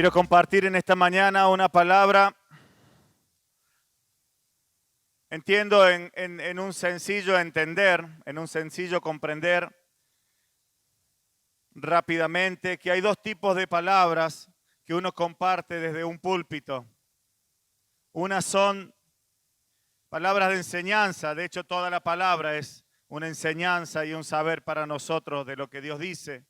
Quiero compartir en esta mañana una palabra, entiendo en un sencillo entender, en un sencillo comprender rápidamente que hay dos tipos de palabras que uno comparte desde un púlpito. Una son palabras de enseñanza, de hecho toda la palabra es una enseñanza y un saber para nosotros de lo que Dios dice.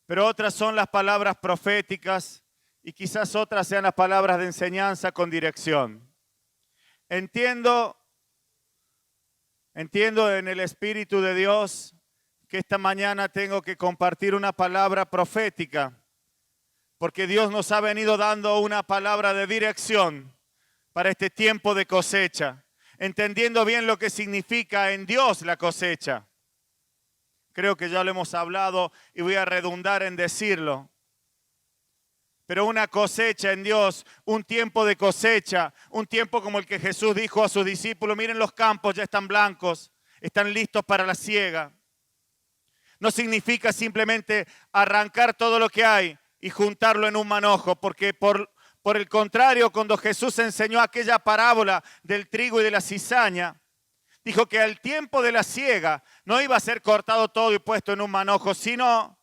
Pero otras son las palabras proféticas y quizás otras sean las palabras de enseñanza con dirección. Entiendo en el Espíritu de Dios que esta mañana tengo que compartir una palabra profética, porque Dios nos ha venido dando una palabra de dirección para este tiempo de cosecha, entendiendo bien lo que significa en Dios la cosecha. Creo que ya lo hemos hablado y voy a redundar en decirlo. Pero una cosecha en Dios, un tiempo de cosecha, un tiempo como el que Jesús dijo a sus discípulos, miren los campos ya están blancos, están listos para la siega. No significa simplemente arrancar todo lo que hay y juntarlo en un manojo, porque por el contrario, cuando Jesús enseñó aquella parábola del trigo y de la cizaña, dijo que al tiempo de la siega no iba a ser cortado todo y puesto en un manojo, sino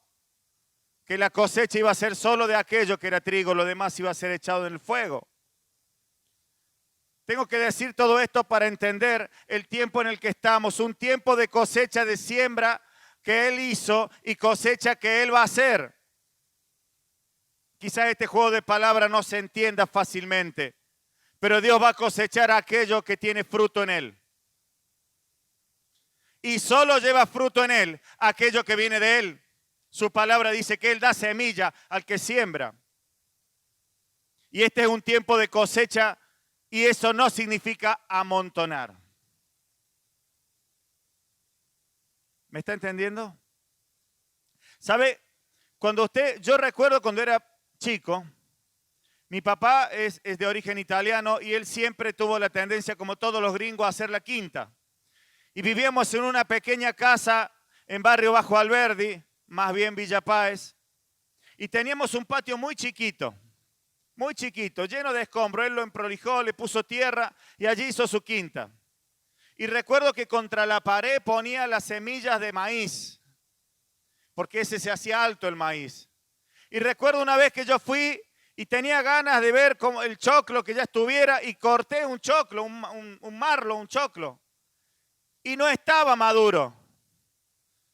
que la cosecha iba a ser solo de aquello que era trigo, lo demás iba a ser echado en el fuego. Tengo que decir todo esto para entender el tiempo en el que estamos, un tiempo de cosecha, de siembra que Él hizo y cosecha que Él va a hacer. Quizás este juego de palabras no se entienda fácilmente, pero Dios va a cosechar aquello que tiene fruto en Él. Y solo lleva fruto en Él aquello que viene de Él. Su palabra dice que Él da semilla al que siembra. Y este es un tiempo de cosecha y eso no significa amontonar. ¿Me está entendiendo? ¿Sabe? Yo recuerdo cuando era chico, mi papá es de origen italiano y él siempre tuvo la tendencia, como todos los gringos, a hacer la quinta. Y vivíamos en una pequeña casa en barrio Bajo Alberdi, más bien Villa Páez, y teníamos un patio muy chiquito, lleno de escombros. Él lo emprolijó, le puso tierra y allí hizo su quinta. Y recuerdo que contra la pared ponía las semillas de maíz, porque ese se hacía alto el maíz. Y recuerdo una vez que yo fui y tenía ganas de ver cómo el choclo que ya estuviera y corté un choclo, un marlo, un choclo. Y no estaba maduro.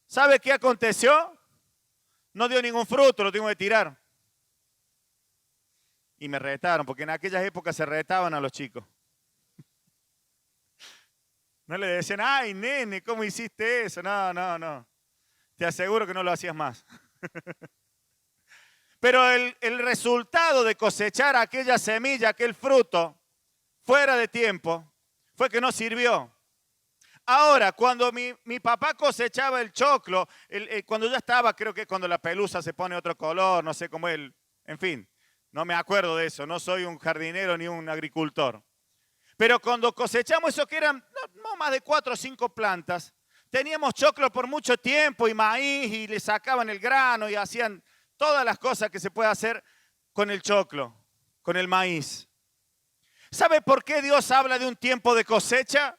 ¿Sabe qué aconteció? No dio ningún fruto, lo tengo que tirar. Y me retaron, porque en aquellas épocas se retaban a los chicos. No le decían, ay, nene, ¿cómo hiciste eso? No. Te aseguro que no lo hacías más. Pero el resultado de cosechar aquella semilla, aquel fruto, fuera de tiempo, fue que no sirvió. Ahora, cuando mi papá cosechaba el choclo, cuando ya estaba, creo que cuando la pelusa se pone otro color, no sé cómo él, en fin, no me acuerdo de eso, no soy un jardinero ni un agricultor. Pero cuando cosechamos eso que eran no más de 4 o 5 plantas, teníamos choclo por mucho tiempo y maíz y le sacaban el grano y hacían todas las cosas que se puede hacer con el choclo, con el maíz. ¿Sabe por qué Dios habla de un tiempo de cosecha?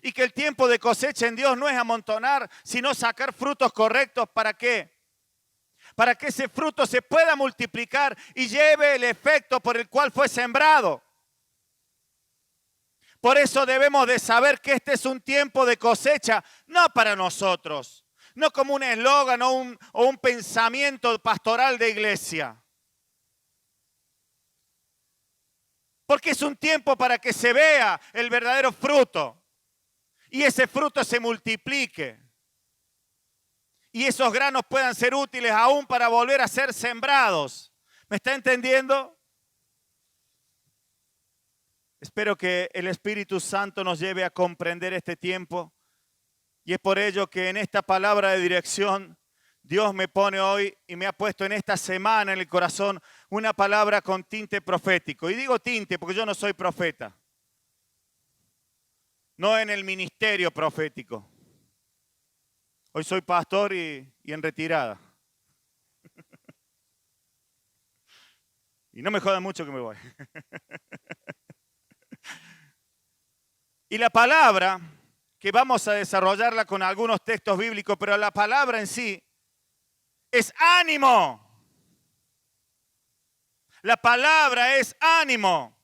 Y que el tiempo de cosecha en Dios no es amontonar, sino sacar frutos correctos. ¿Para qué? Para que ese fruto se pueda multiplicar y lleve el efecto por el cual fue sembrado. Por eso debemos de saber que este es un tiempo de cosecha, no para nosotros, no como un eslogan o un pensamiento pastoral de iglesia. Porque es un tiempo para que se vea el verdadero fruto. Y ese fruto se multiplique. Y esos granos puedan ser útiles aún para volver a ser sembrados. ¿Me está entendiendo? Espero que el Espíritu Santo nos lleve a comprender este tiempo. Y es por ello que en esta palabra de dirección, Dios me pone hoy y me ha puesto en esta semana en el corazón una palabra con tinte profético. Y digo tinte porque yo no soy profeta. No en el ministerio profético. Hoy soy pastor y en retirada. Y no me jodan mucho que me voy. Y la palabra, que vamos a desarrollarla con algunos textos bíblicos, pero la palabra en sí es ánimo. La palabra es ánimo.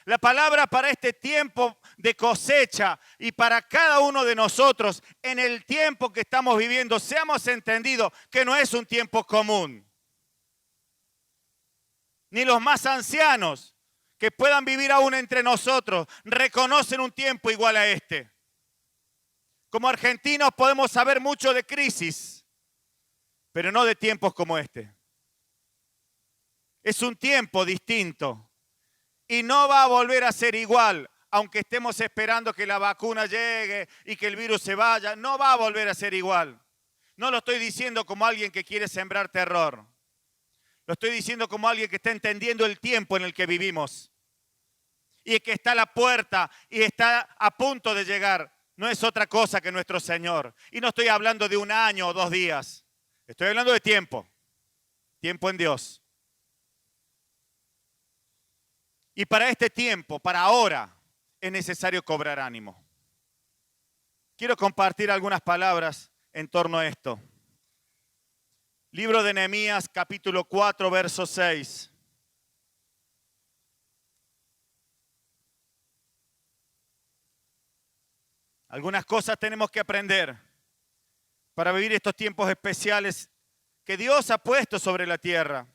La palabra para este tiempo de cosecha y para cada uno de nosotros en el tiempo que estamos viviendo, seamos entendidos que no es un tiempo común. Ni los más ancianos que puedan vivir aún entre nosotros reconocen un tiempo igual a este. Como argentinos podemos saber mucho de crisis, pero no de tiempos como este. Es un tiempo distinto. Y no va a volver a ser igual, aunque estemos esperando que la vacuna llegue y que el virus se vaya. No va a volver a ser igual. No lo estoy diciendo como alguien que quiere sembrar terror. Lo estoy diciendo como alguien que está entendiendo el tiempo en el que vivimos. Y que está a la puerta y está a punto de llegar. No es otra cosa que nuestro Señor. Y no estoy hablando de un año o 2 días. Estoy hablando de tiempo. Tiempo en Dios. Y para este tiempo, para ahora, es necesario cobrar ánimo. Quiero compartir algunas palabras en torno a esto. Libro de Nehemías, capítulo 4, verso 6. Algunas cosas tenemos que aprender para vivir estos tiempos especiales que Dios ha puesto sobre la tierra.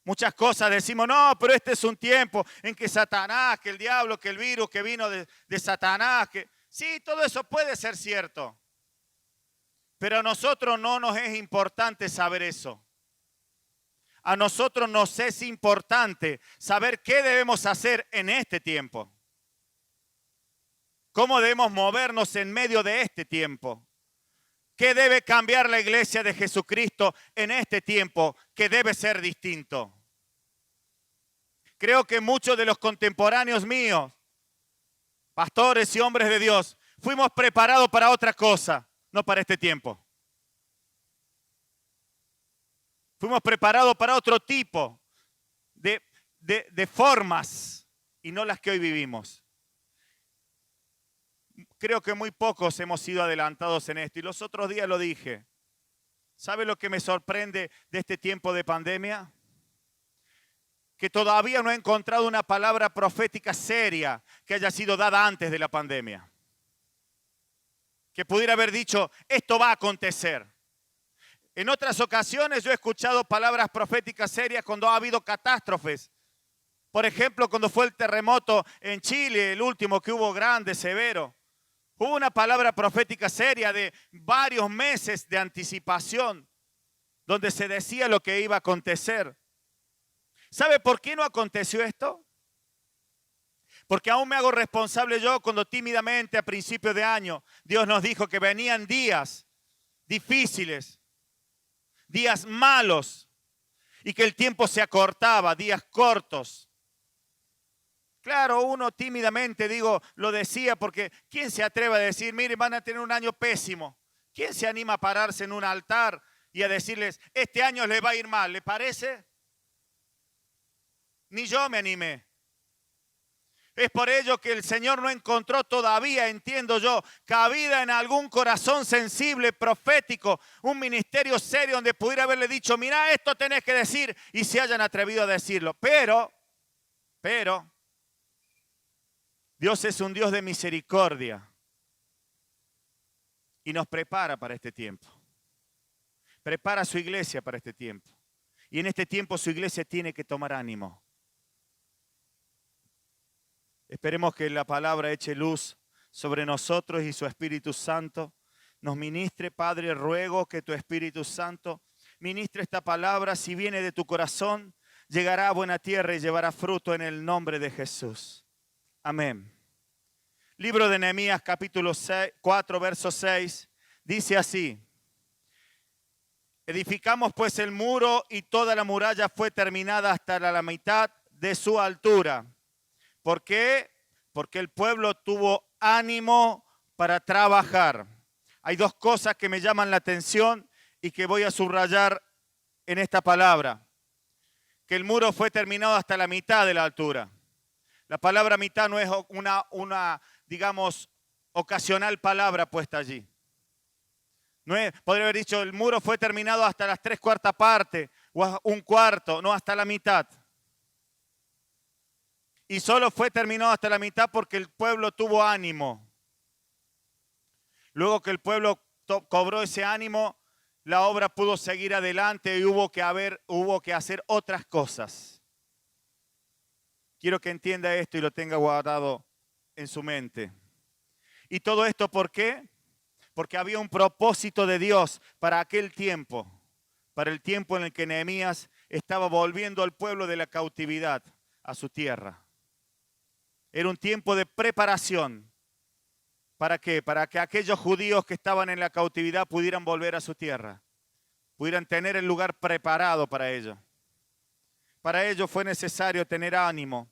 Muchas cosas decimos, no, pero este es un tiempo en que Satanás, que el diablo, que el virus que vino de Satanás, que sí, todo eso puede ser cierto. Pero a nosotros no nos es importante saber eso. A nosotros nos es importante saber qué debemos hacer en este tiempo. Cómo debemos movernos en medio de este tiempo. ¿Qué debe cambiar la iglesia de Jesucristo en este tiempo que debe ser distinto? Creo que muchos de los contemporáneos míos, pastores y hombres de Dios, fuimos preparados para otra cosa, no para este tiempo. Fuimos preparados para otro tipo de formas y no las que hoy vivimos. Creo que muy pocos hemos sido adelantados en esto y los otros días lo dije. ¿Sabe lo que me sorprende de este tiempo de pandemia? Que todavía no he encontrado una palabra profética seria que haya sido dada antes de la pandemia. Que pudiera haber dicho, esto va a acontecer. En otras ocasiones yo he escuchado palabras proféticas serias cuando ha habido catástrofes. Por ejemplo, cuando fue el terremoto en Chile, el último que hubo grande, severo. Hubo una palabra profética seria de varios meses de anticipación, donde se decía lo que iba a acontecer. ¿Sabe por qué no aconteció esto? Porque aún me hago responsable yo cuando tímidamente a principios de año Dios nos dijo que venían días difíciles, días malos y que el tiempo se acortaba, días cortos. Claro, uno tímidamente, lo decía porque ¿quién se atreve a decir, miren, van a tener un año pésimo? ¿Quién se anima a pararse en un altar y a decirles, este año les va a ir mal? ¿Le parece? Ni yo me animé. Es por ello que el Señor no encontró todavía, entiendo yo, cabida en algún corazón sensible, profético, un ministerio serio donde pudiera haberle dicho, mira, esto tenés que decir, y se hayan atrevido a decirlo. Pero, Dios es un Dios de misericordia y nos prepara para este tiempo. Prepara a su iglesia para este tiempo. Y en este tiempo su iglesia tiene que tomar ánimo. Esperemos que la palabra eche luz sobre nosotros y su Espíritu Santo nos ministre. Padre, ruego que tu Espíritu Santo ministre esta palabra. Si viene de tu corazón, llegará a buena tierra y llevará fruto en el nombre de Jesús. Amén. Libro de Nehemías, capítulo 4, verso 6, dice así. Edificamos pues el muro y toda la muralla fue terminada hasta la mitad de su altura. ¿Por qué? Porque el pueblo tuvo ánimo para trabajar. Hay dos cosas que me llaman la atención y que voy a subrayar en esta palabra. que el muro fue terminado hasta la mitad de la altura. La palabra mitad no es una digamos, ocasional palabra puesta allí. No es, podría haber dicho, el muro fue terminado hasta las 3/4 partes, o un cuarto, no, hasta la mitad. Y solo fue terminado hasta la mitad porque el pueblo tuvo ánimo. Luego que el pueblo cobró ese ánimo, la obra pudo seguir adelante y hubo que hacer otras cosas. Quiero que entienda esto y lo tenga guardado en su mente. ¿Y todo esto por qué? Porque había un propósito de Dios para aquel tiempo, para el tiempo en el que Nehemías estaba volviendo al pueblo de la cautividad a su tierra. Era un tiempo de preparación. ¿Para qué? Para que aquellos judíos que estaban en la cautividad pudieran volver a su tierra, pudieran tener el lugar preparado para ello. Para ello fue necesario tener ánimo.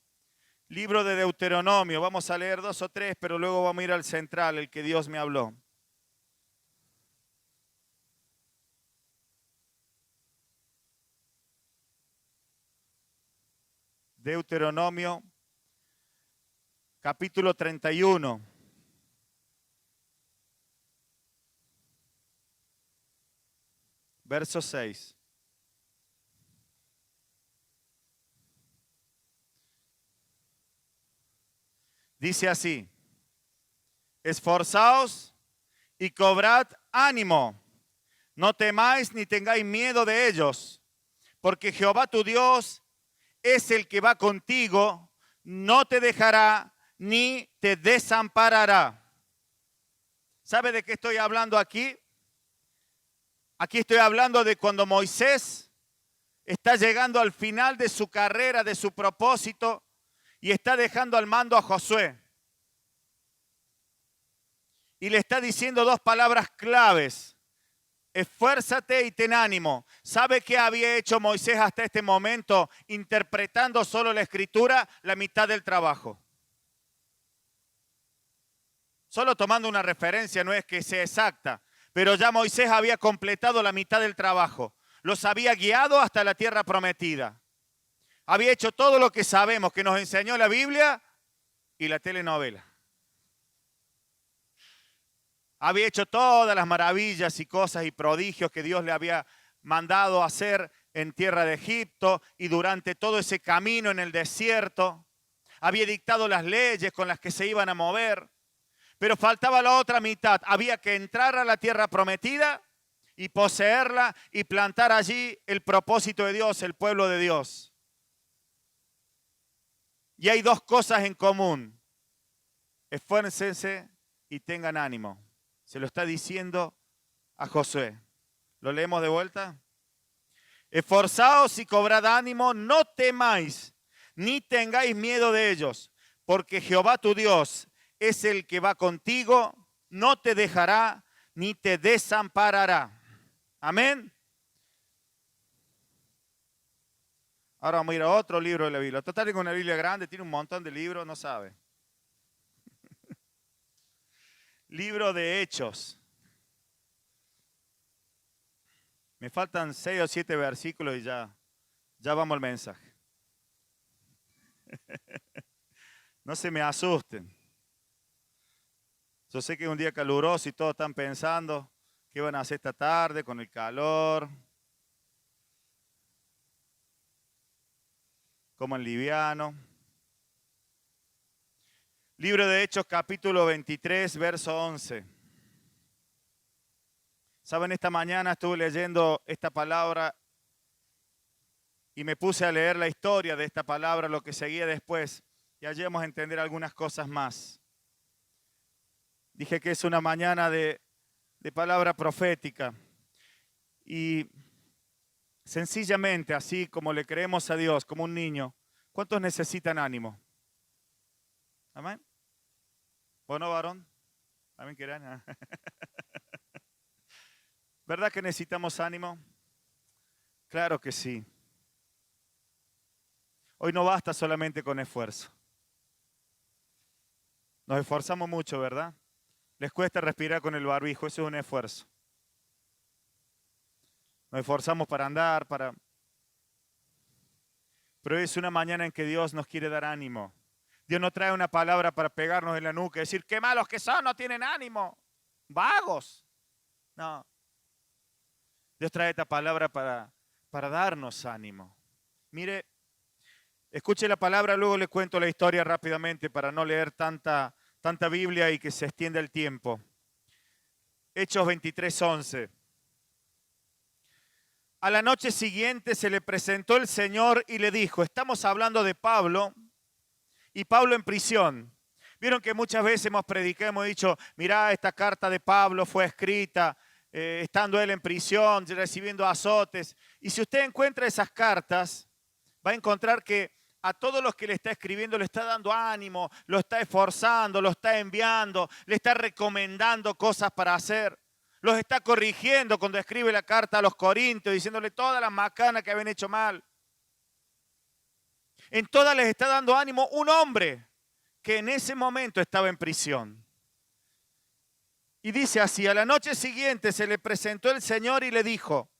Libro de Deuteronomio, vamos a leer 2 o 3, pero luego vamos a ir al central, el que Dios me habló. Deuteronomio, capítulo 31. Verso 6. Dice así: esforzaos y cobrad ánimo, no temáis ni tengáis miedo de ellos, porque Jehová tu Dios es el que va contigo, no te dejará ni te desamparará. ¿Sabe de qué estoy hablando aquí? Aquí estoy hablando de cuando Moisés está llegando al final de su carrera, de su propósito, y está dejando al mando a Josué. Y le está diciendo dos palabras claves: esfuérzate y ten ánimo. ¿Sabe qué había hecho Moisés hasta este momento? Interpretando solo la escritura, la mitad del trabajo. Solo tomando una referencia, no es que sea exacta, pero ya Moisés había completado la mitad del trabajo. Los había guiado hasta la tierra prometida. Había hecho todo lo que sabemos, que nos enseñó la Biblia y la telenovela. Había hecho todas las maravillas y cosas y prodigios que Dios le había mandado hacer en tierra de Egipto y durante todo ese camino en el desierto. Había dictado las leyes con las que se iban a mover. Pero faltaba la otra mitad. Había que entrar a la tierra prometida y poseerla y plantar allí el propósito de Dios, el pueblo de Dios. Y hay dos cosas en común: esfuércense y tengan ánimo. Se lo está diciendo a Josué. ¿Lo leemos de vuelta? Esforzaos y cobrad ánimo, no temáis, ni tengáis miedo de ellos, porque Jehová tu Dios es el que va contigo, no te dejará ni te desamparará. Amén. Ahora vamos a ir a otro libro de la Biblia. Total, tengo una Biblia grande, tiene un montón de libros, no sabe. Libro de Hechos. Me faltan 6 o 7 versículos y ya vamos al mensaje. No se me asusten. Yo sé que es un día caluroso y todos están pensando qué van a hacer esta tarde con el calor. Coman liviano. Libro de Hechos, capítulo 23, verso 11. Saben, esta mañana estuve leyendo esta palabra y me puse a leer la historia de esta palabra, lo que seguía después, y allí vamos a entender algunas cosas más. Dije que es una mañana de palabra profética y sencillamente, así como le creemos a Dios, como un niño, ¿cuántos necesitan ánimo? ¿Amén? ¿Bueno, varón? ¿Amén querán? ¿Verdad que necesitamos ánimo? Claro que sí. Hoy no basta solamente con esfuerzo. Nos esforzamos mucho, ¿verdad? Les cuesta respirar con el barbijo, eso es un esfuerzo. Nos esforzamos para andar, Pero es una mañana en que Dios nos quiere dar ánimo. Dios no trae una palabra para pegarnos en la nuca y decir, qué malos que son, no tienen ánimo. Vagos. No. Dios trae esta palabra para darnos ánimo. Mire, escuche la palabra, luego le cuento la historia rápidamente para no leer tanta Biblia y que se extienda el tiempo. Hechos 23:11. A la noche siguiente se le presentó el Señor y le dijo, estamos hablando de Pablo, y Pablo en prisión. Vieron que muchas veces hemos predicado, hemos dicho, mirá, esta carta de Pablo fue escrita estando él en prisión, recibiendo azotes. Y si usted encuentra esas cartas, va a encontrar que a todos los que le está escribiendo le está dando ánimo, lo está esforzando, lo está enviando, le está recomendando cosas para hacer. Los está corrigiendo cuando escribe la carta a los Corintios, diciéndole todas las macanas que habían hecho mal. En todas les está dando ánimo un hombre que en ese momento estaba en prisión. Y dice así, a la noche siguiente se le presentó el Señor y le dijo,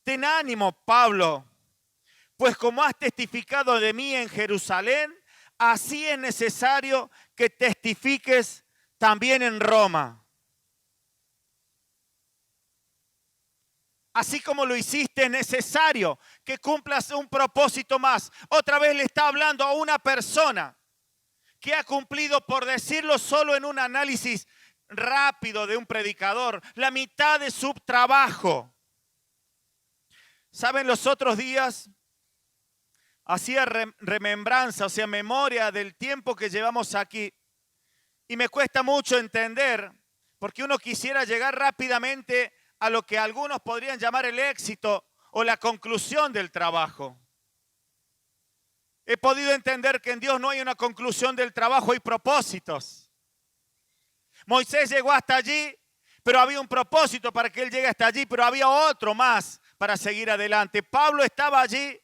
ten ánimo, Pablo, pues como has testificado de mí en Jerusalén, así es necesario que testifiques también en Roma. Así como lo hiciste, es necesario que cumplas un propósito más. Otra vez le está hablando a una persona que ha cumplido, por decirlo solo en un análisis rápido de un predicador, la mitad de su trabajo. ¿Saben? Los otros días hacía remembranza, o sea, memoria del tiempo que llevamos aquí. Y me cuesta mucho entender, porque uno quisiera llegar rápidamente a lo que algunos podrían llamar el éxito o la conclusión del trabajo. He podido entender que en Dios no hay una conclusión del trabajo, hay propósitos. Moisés llegó hasta allí, pero había un propósito para que él llegue hasta allí, pero había otro más para seguir adelante. Pablo estaba allí,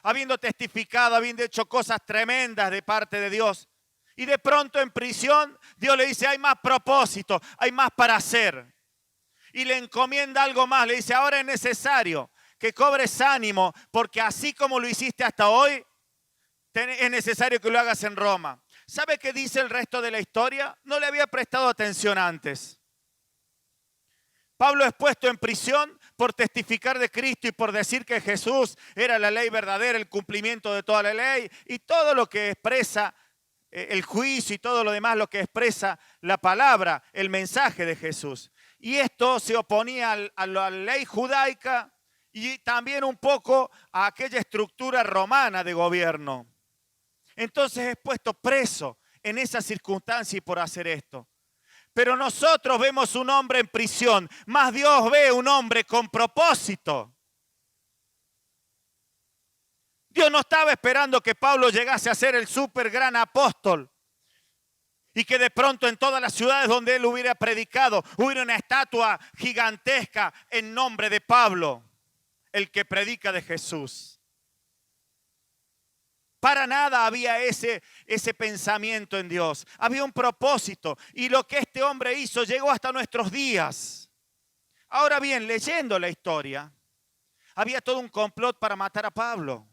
habiendo testificado, habiendo hecho cosas tremendas de parte de Dios. Y de pronto en prisión, Dios le dice, hay más propósito, hay más para hacer. Y le encomienda algo más, le dice, ahora es necesario que cobres ánimo, porque así como lo hiciste hasta hoy, es necesario que lo hagas en Roma. ¿Sabe qué dice el resto de la historia? No le había prestado atención antes. Pablo es puesto en prisión por testificar de Cristo y por decir que Jesús era la ley verdadera, el cumplimiento de toda la ley y todo lo que expresa el juicio y todo lo demás, lo que expresa la palabra, el mensaje de Jesús. Y esto se oponía a la ley judaica y también un poco a aquella estructura romana de gobierno. Entonces es puesto preso en esa circunstancia y por hacer esto. Pero nosotros vemos un hombre en prisión, más Dios ve un hombre con propósito. Dios no estaba esperando que Pablo llegase a ser el súper gran apóstol y que de pronto en todas las ciudades donde él hubiera predicado hubiera una estatua gigantesca en nombre de Pablo, el que predica de Jesús. Para nada había ese pensamiento en Dios. Había un propósito y lo que este hombre hizo llegó hasta nuestros días. Ahora bien, leyendo la historia, había todo un complot para matar a Pablo.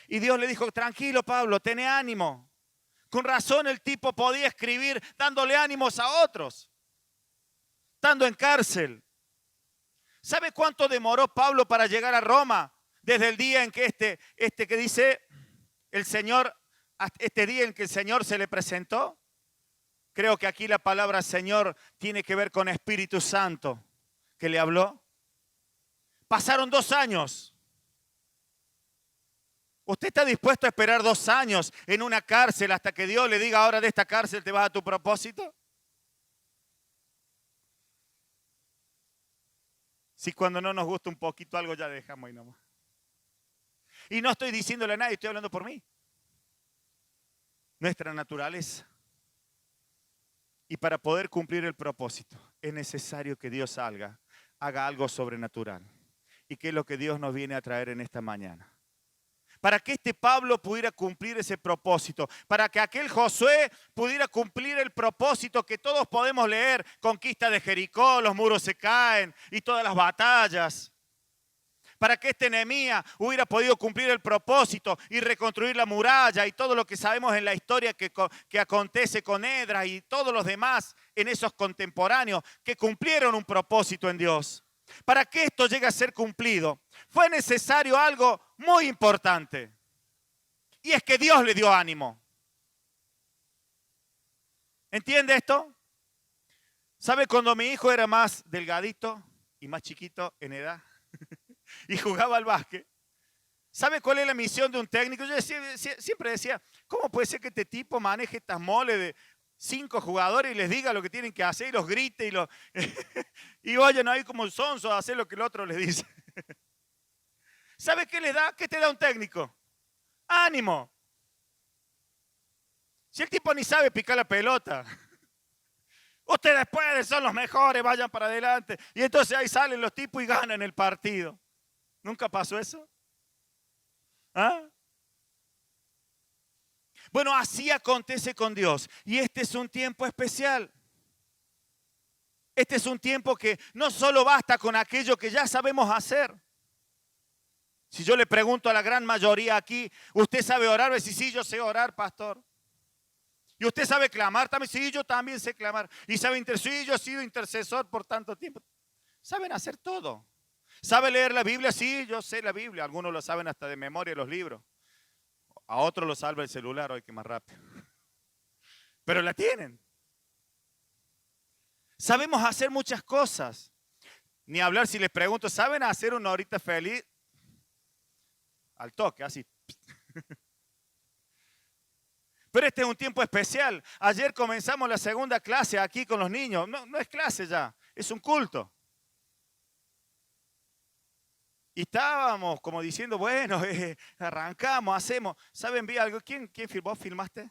Y Dios le dijo, tranquilo Pablo, ten ánimo. Con razón el tipo podía escribir dándole ánimos a otros, estando en cárcel. ¿Sabe cuánto demoró Pablo para llegar a Roma? Desde el día en que que dice el Señor, este día en que el Señor se le presentó. Creo que aquí la palabra Señor tiene que ver con Espíritu Santo que le habló. Pasaron 2 años. ¿Usted está dispuesto a esperar 2 años en una cárcel hasta que Dios le diga ahora de esta cárcel te vas a tu propósito? Si cuando no nos gusta un poquito algo ya dejamos ahí nomás. Y no estoy diciéndole a nadie, estoy hablando por mí. Nuestra naturaleza. Y para poder cumplir el propósito es necesario que Dios haga algo sobrenatural. ¿Y qué es lo que Dios nos viene a traer en esta mañana? Para que este Pablo pudiera cumplir ese propósito, para que aquel Josué pudiera cumplir el propósito que todos podemos leer, conquista de Jericó, los muros se caen y todas las batallas. para que este Nehemías hubiera podido cumplir el propósito y reconstruir la muralla y todo lo que sabemos en la historia que acontece con Esdras y todos los demás en esos contemporáneos que cumplieron un propósito en Dios. Para que esto llegue a ser cumplido, fue necesario algo muy importante. Y es que Dios le dio ánimo. ¿Entiende esto? ¿Sabe cuando mi hijo era más delgadito y más chiquito en edad y jugaba al básquet? ¿Sabe cuál es la misión de un técnico? Yo siempre decía, ¿cómo puede ser que este tipo maneje estas moles de 5 jugadores y les diga lo que tienen que hacer y los grite y vayan ahí como sonsos a hacer lo que el otro les dice? ¿Sabe qué les da? ¿Qué te da un técnico? Ánimo. Si el tipo ni sabe picar la pelota. Ustedes pueden, son los mejores, vayan para adelante. Y entonces ahí salen los tipos y ganan el partido. ¿Nunca pasó eso? ¿Ah? Bueno, así acontece con Dios. Y este es un tiempo especial. Este es un tiempo que no solo basta con aquello que ya sabemos hacer. Si yo le pregunto a la gran mayoría aquí, ¿usted sabe orar? Sí, sí, yo sé orar, pastor. ¿Y usted sabe clamar también? Sí, yo también sé clamar. ¿Y sabe interceder? Sí, yo he sido intercesor por tanto tiempo. Saben hacer todo. ¿Sabe leer la Biblia? Sí, yo sé la Biblia. Algunos lo saben hasta de memoria los libros. A otros lo salva el celular, hoy que más rápido. Pero la tienen. Sabemos hacer muchas cosas. Ni hablar si les pregunto, ¿saben hacer una horita feliz? Al toque, así. Pero este es un tiempo especial. Ayer comenzamos la segunda clase aquí con los niños. No es clase ya, es un culto. Y estábamos como diciendo, bueno, arrancamos, hacemos. ¿Saben? Vi algo. ¿Quién vos filmaste?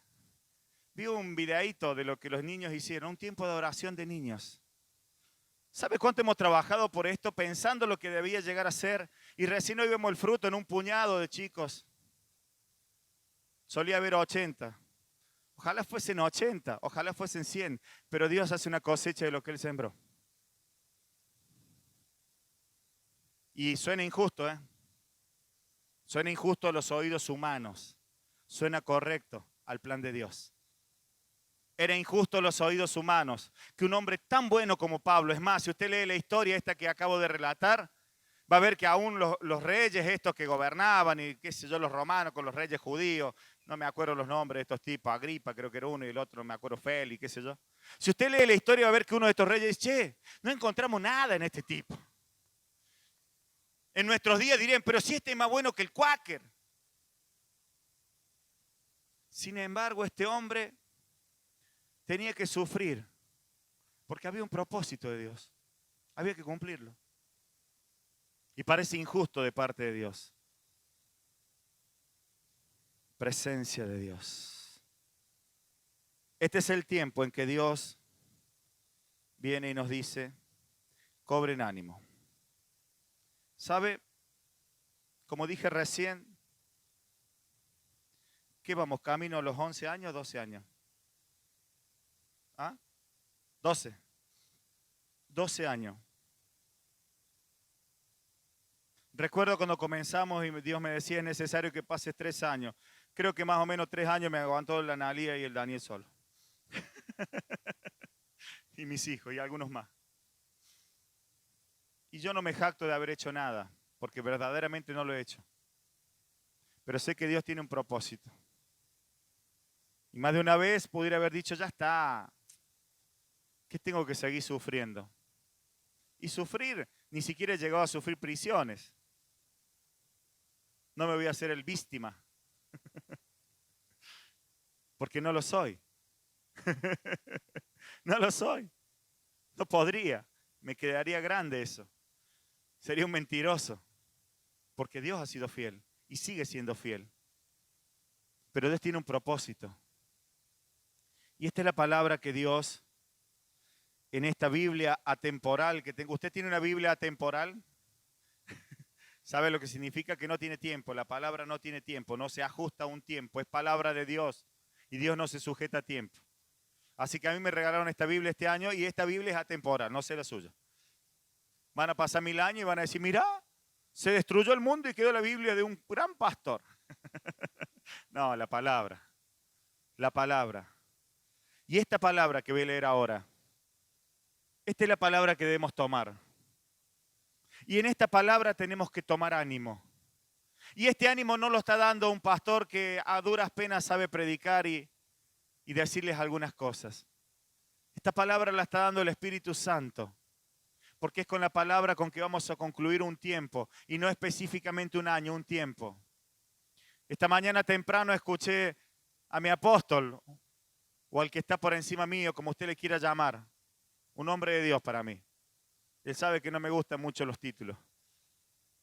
Vi un videíto de lo que los niños hicieron, un tiempo de oración de niños. ¿Sabe cuánto hemos trabajado por esto, pensando lo que debía llegar a ser? Y recién hoy vemos el fruto en un puñado de chicos. Solía haber 80. Ojalá fuesen 80, ojalá fuesen 100, pero Dios hace una cosecha de lo que Él sembró. Y suena injusto, ¿eh? Suena injusto a los oídos humanos. Suena correcto al plan de Dios. Era injusto a los oídos humanos que un hombre tan bueno como Pablo, es más, si usted lee la historia esta que acabo de relatar, va a ver que aún los reyes estos que gobernaban y qué sé yo, los romanos con los reyes judíos, no me acuerdo los nombres de estos tipos, Agripa creo que era uno y el otro me acuerdo Félix, qué sé yo. Si usted lee la historia va a ver que uno de estos reyes dice, che, no encontramos nada en este tipo. En nuestros días dirían, pero si este es más bueno que el cuáquer. Sin embargo, este hombre tenía que sufrir porque había un propósito de Dios. Había que cumplirlo. Y parece injusto de parte de Dios. Presencia de Dios. Este es el tiempo en que Dios viene y nos dice, cobren ánimo. ¿Sabe? Como dije recién, ¿qué vamos? ¿Camino a los 11 años, 12 años? ¿Ah? 12. 12 años. Recuerdo cuando comenzamos y Dios me decía, es necesario que pases 3 años. Creo que más o menos 3 años me aguantó la Analía y el Daniel solo. Y mis hijos y algunos más. Y yo no me jacto de haber hecho nada, porque verdaderamente no lo he hecho. Pero sé que Dios tiene un propósito. Y más de una vez pudiera haber dicho, ya está, ¿qué tengo que seguir sufriendo? Y sufrir, ni siquiera he llegado a sufrir prisiones. No me voy a hacer el víctima. Porque no lo soy. No lo soy. No podría. Me quedaría grande eso. Sería un mentiroso. Porque Dios ha sido fiel y sigue siendo fiel. Pero Dios tiene un propósito. Y esta es la palabra que Dios, en esta Biblia atemporal que tengo. ¿Usted tiene una Biblia atemporal? ¿Sabe lo que significa? Que no tiene tiempo. La palabra no tiene tiempo, no se ajusta a un tiempo. Es palabra de Dios y Dios no se sujeta a tiempo. Así que a mí me regalaron esta Biblia este año y esta Biblia es atemporal, no sé la suya. Van a pasar 1000 años y van a decir, mirá, Se destruyó el mundo y quedó la Biblia de un gran pastor. No, la palabra. La palabra. Y esta palabra que voy a leer ahora, esta es la palabra que debemos tomar. Y en esta palabra tenemos que tomar ánimo. Y este ánimo no lo está dando un pastor que a duras penas sabe predicar y decirles algunas cosas. Esta palabra la está dando el Espíritu Santo, porque es con la palabra con que vamos a concluir un tiempo, y no específicamente un año, un tiempo. Esta mañana temprano escuché a mi apóstol, o al que está por encima mío, como usted le quiera llamar, un hombre de Dios para mí. Él sabe que no me gustan mucho los títulos.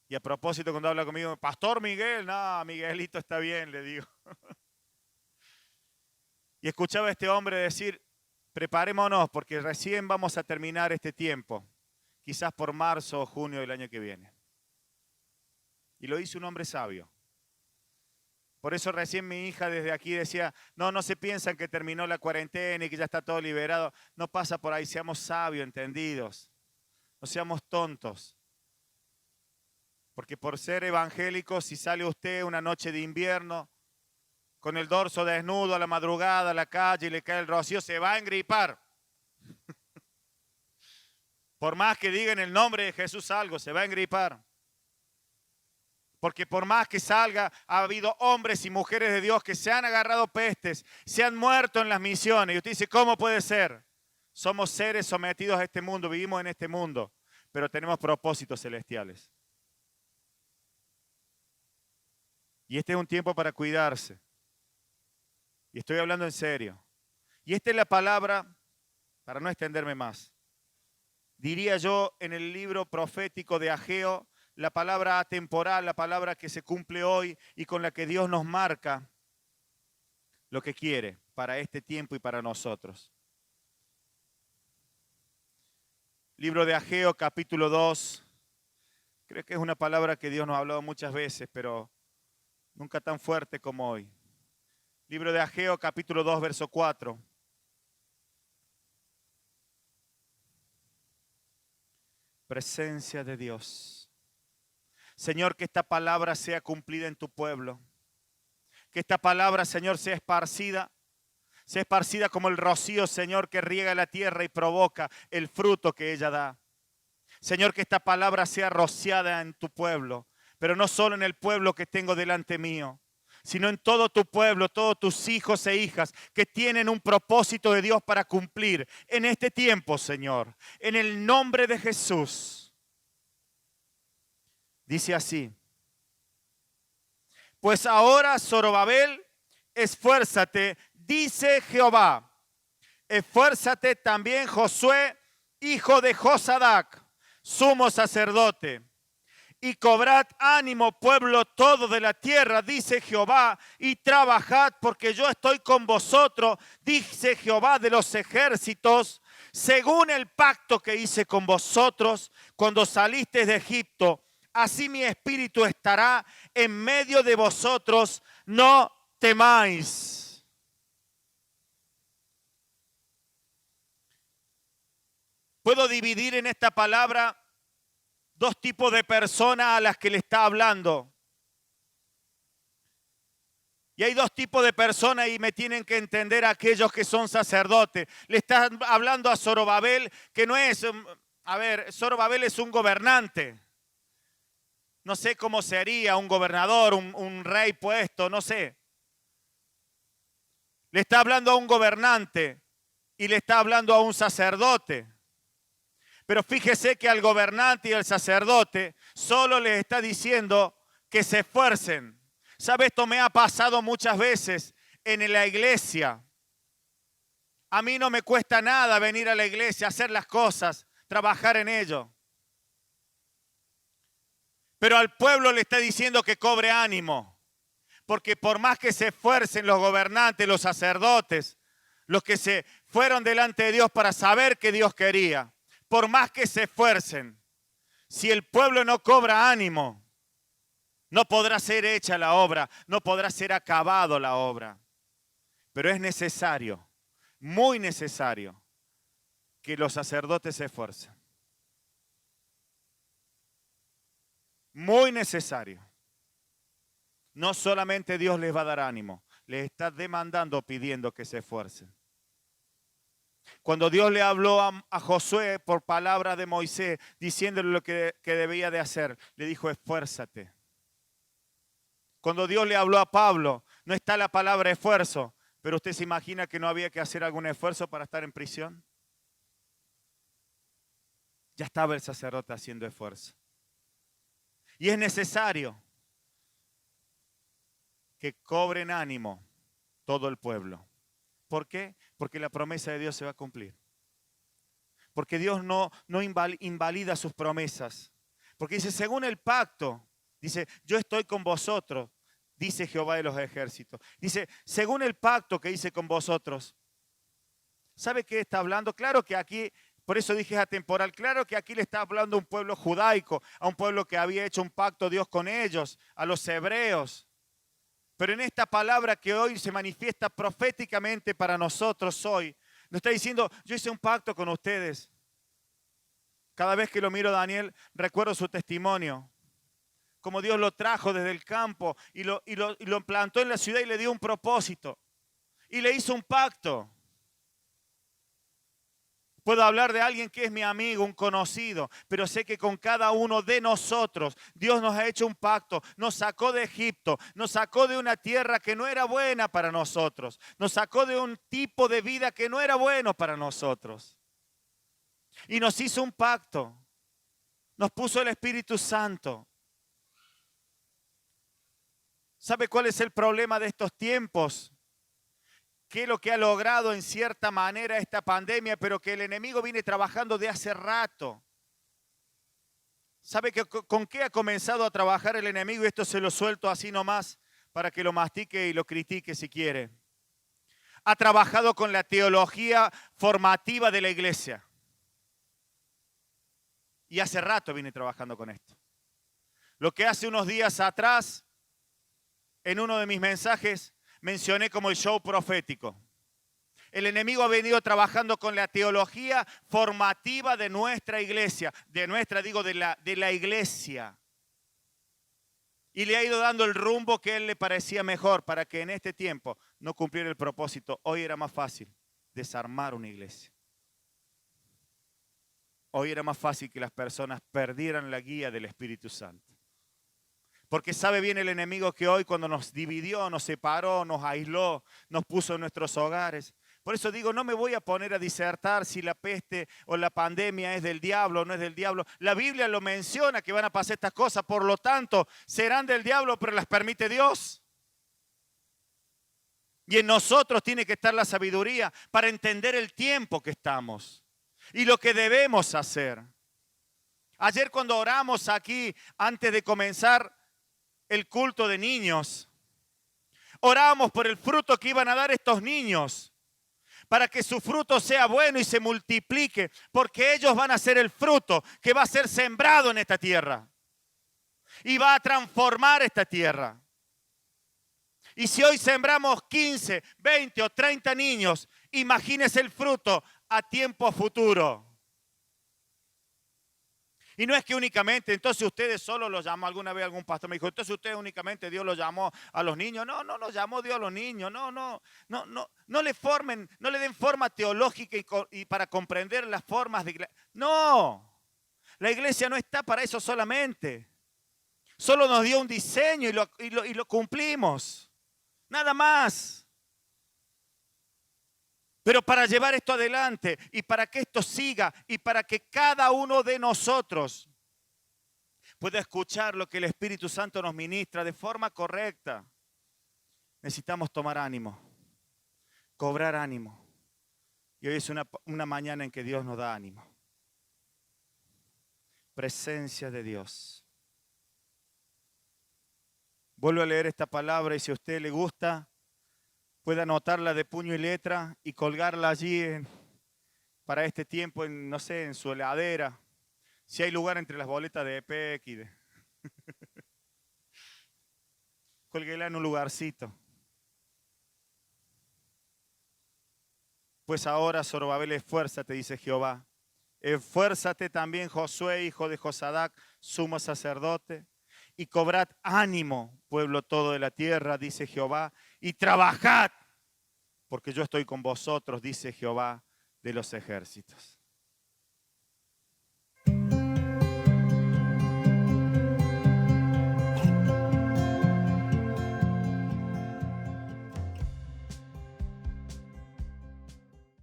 Y a propósito, cuando habla conmigo, Pastor Miguel, no, Miguelito está bien, le digo. Y escuchaba a este hombre decir, preparémonos porque recién vamos a terminar este tiempo, quizás por marzo o junio del año que viene. Y lo hizo un hombre sabio. Por eso recién mi hija desde aquí decía, no se piensan que terminó la cuarentena y que ya está todo liberado. No pasa por ahí, seamos sabios, entendidos. No seamos tontos. Porque por ser evangélicos, si sale usted una noche de invierno, con el dorso desnudo a la madrugada a la calle y le cae el rocío, se va a engripar. Por más que digan el nombre de Jesús algo, se va a engripar. Porque por más que salga, ha habido hombres y mujeres de Dios que se han agarrado pestes, se han muerto en las misiones. Y usted dice, ¿cómo puede ser? Somos seres sometidos a este mundo, vivimos en este mundo, pero tenemos propósitos celestiales. Y este es un tiempo para cuidarse. Y estoy hablando en serio. Y esta es la palabra, para no extenderme más. Diría yo en el libro profético de Ageo, la palabra atemporal, la palabra que se cumple hoy y con la que Dios nos marca lo que quiere para este tiempo y para nosotros. Libro de Ageo, capítulo 2. Creo que es una palabra que Dios nos ha hablado muchas veces, pero nunca tan fuerte como hoy. Libro de Ageo, capítulo 2, verso 4. Presencia de Dios. Señor, que esta palabra sea cumplida en tu pueblo. Que esta palabra, Señor, sea esparcida como el rocío, Señor, que riega la tierra y provoca el fruto que ella da. Señor, que esta palabra sea rociada en tu pueblo, pero no solo en el pueblo que tengo delante mío, sino en todo tu pueblo, todos tus hijos e hijas que tienen un propósito de Dios para cumplir en este tiempo, Señor. En el nombre de Jesús. Dice así. Pues ahora, Zorobabel, esfuérzate, dice Jehová. Esfuérzate también, Josué, hijo de Josadac, sumo sacerdote. Y cobrad ánimo, pueblo todo de la tierra, dice Jehová, y trabajad porque yo estoy con vosotros, dice Jehová de los ejércitos, según el pacto que hice con vosotros cuando salisteis de Egipto. Así mi espíritu estará en medio de vosotros, no temáis. Puedo dividir en esta palabra dos tipos de personas a las que le está hablando. Y hay dos tipos de personas y me tienen que entender aquellos que son sacerdotes. Le están hablando a Zorobabel, que no es, Zorobabel es un gobernante. No sé cómo sería un gobernador, un rey puesto, no sé. Le está hablando a un gobernante y le está hablando a un sacerdote. Pero fíjese que al gobernante y al sacerdote solo les está diciendo que se esfuercen. ¿Sabe? Esto me ha pasado muchas veces en la iglesia. A mí no me cuesta nada venir a la iglesia, hacer las cosas, trabajar en ello. Pero al pueblo le está diciendo que cobre ánimo. Porque por más que se esfuercen los gobernantes, los sacerdotes, los que se fueron delante de Dios para saber que Dios quería, por más que se esfuercen, si el pueblo no cobra ánimo, no podrá ser hecha la obra, no podrá ser acabado la obra. Pero es necesario, muy necesario, que los sacerdotes se esfuercen. muy necesario. No solamente Dios les va a dar ánimo, les está demandando, pidiendo que se esfuercen. Cuando Dios le habló a Josué por palabra de Moisés, diciéndole lo que debía de hacer, le dijo, esfuérzate. Cuando Dios le habló a Pablo, no está la palabra esfuerzo, pero usted se imagina que no había que hacer algún esfuerzo para estar en prisión. Ya estaba el sacerdote haciendo esfuerzo. Y es necesario que cobren ánimo todo el pueblo. ¿Por qué? Porque la promesa de Dios se va a cumplir. Porque Dios no invalida sus promesas. Porque dice, según el pacto, dice, yo estoy con vosotros, dice Jehová de los ejércitos. Dice, según el pacto que hice con vosotros. ¿Sabe qué está hablando? Claro que aquí, por eso dije es atemporal, claro que aquí le está hablando a un pueblo judaico, a un pueblo que había hecho un pacto Dios con ellos, a los hebreos. Pero en esta palabra que hoy se manifiesta proféticamente para nosotros hoy, nos está diciendo, yo hice un pacto con ustedes. Cada vez que lo miro a Daniel, recuerdo su testimonio. Como Dios lo trajo desde el campo y lo plantó en la ciudad y le dio un propósito. Y le hizo un pacto. Puedo hablar de alguien que es mi amigo, un conocido, pero sé que con cada uno de nosotros Dios nos ha hecho un pacto, nos sacó de Egipto, nos sacó de una tierra que no era buena para nosotros, nos sacó de un tipo de vida que no era bueno para nosotros. Y nos hizo un pacto, nos puso el Espíritu Santo. ¿Sabe cuál es el problema de estos tiempos? ¿Qué es lo que ha logrado en cierta manera esta pandemia, pero que el enemigo viene trabajando de hace rato? ¿Sabe con qué ha comenzado a trabajar el enemigo? Y esto se lo suelto así nomás para que lo mastique y lo critique si quiere. Ha trabajado con la teología formativa de la iglesia. Y hace rato viene trabajando con esto. Lo que hace unos días atrás, en uno de mis mensajes, mencioné como el show profético. El enemigo ha venido trabajando con la teología formativa de nuestra iglesia, de la iglesia. Y le ha ido dando el rumbo que a él le parecía mejor para que en este tiempo no cumpliera el propósito. Hoy era más fácil desarmar una iglesia. Hoy era más fácil que las personas perdieran la guía del Espíritu Santo. Porque sabe bien el enemigo que hoy cuando nos dividió, nos separó, nos aisló, nos puso en nuestros hogares. Por eso digo, no me voy a poner a disertar si la peste o la pandemia es del diablo o no es del diablo. La Biblia lo menciona que van a pasar estas cosas, por lo tanto, serán del diablo, pero las permite Dios. Y en nosotros tiene que estar la sabiduría para entender el tiempo que estamos y lo que debemos hacer. Ayer cuando oramos aquí, antes de comenzar el culto de niños, orábamos por el fruto que iban a dar estos niños, para que su fruto sea bueno y se multiplique, porque ellos van a ser el fruto que va a ser sembrado en esta tierra y va a transformar esta tierra. Y si hoy sembramos 15, 20 o 30 niños, imagínese el fruto a tiempo futuro. Y no es que únicamente, entonces ustedes solo los llamó, alguna vez algún pastor me dijo, entonces ustedes únicamente Dios los llamó a los niños. No, no los llamó Dios a los niños, no le den forma teológica y para comprender las formas de iglesia. No, la iglesia no está para eso solamente. Solo nos dio un diseño y lo cumplimos, nada más. Pero para llevar esto adelante y para que esto siga y para que cada uno de nosotros pueda escuchar lo que el Espíritu Santo nos ministra de forma correcta, necesitamos tomar ánimo, cobrar ánimo. Y hoy es una mañana en que Dios nos da ánimo. Presencia de Dios. Vuelvo a leer esta palabra y si a usted le gusta, puede anotarla de puño y letra y colgarla allí para este tiempo, no sé, en su heladera. Si hay lugar entre las boletas de EPEC y de... Cuélguela en un lugarcito. Pues ahora, Zorobabel, esfuérzate, dice Jehová. Esfuérzate también, Josué, hijo de Josadac, sumo sacerdote. y cobrad ánimo, pueblo todo de la tierra, dice Jehová, y trabajad, porque yo estoy con vosotros, dice Jehová de los ejércitos.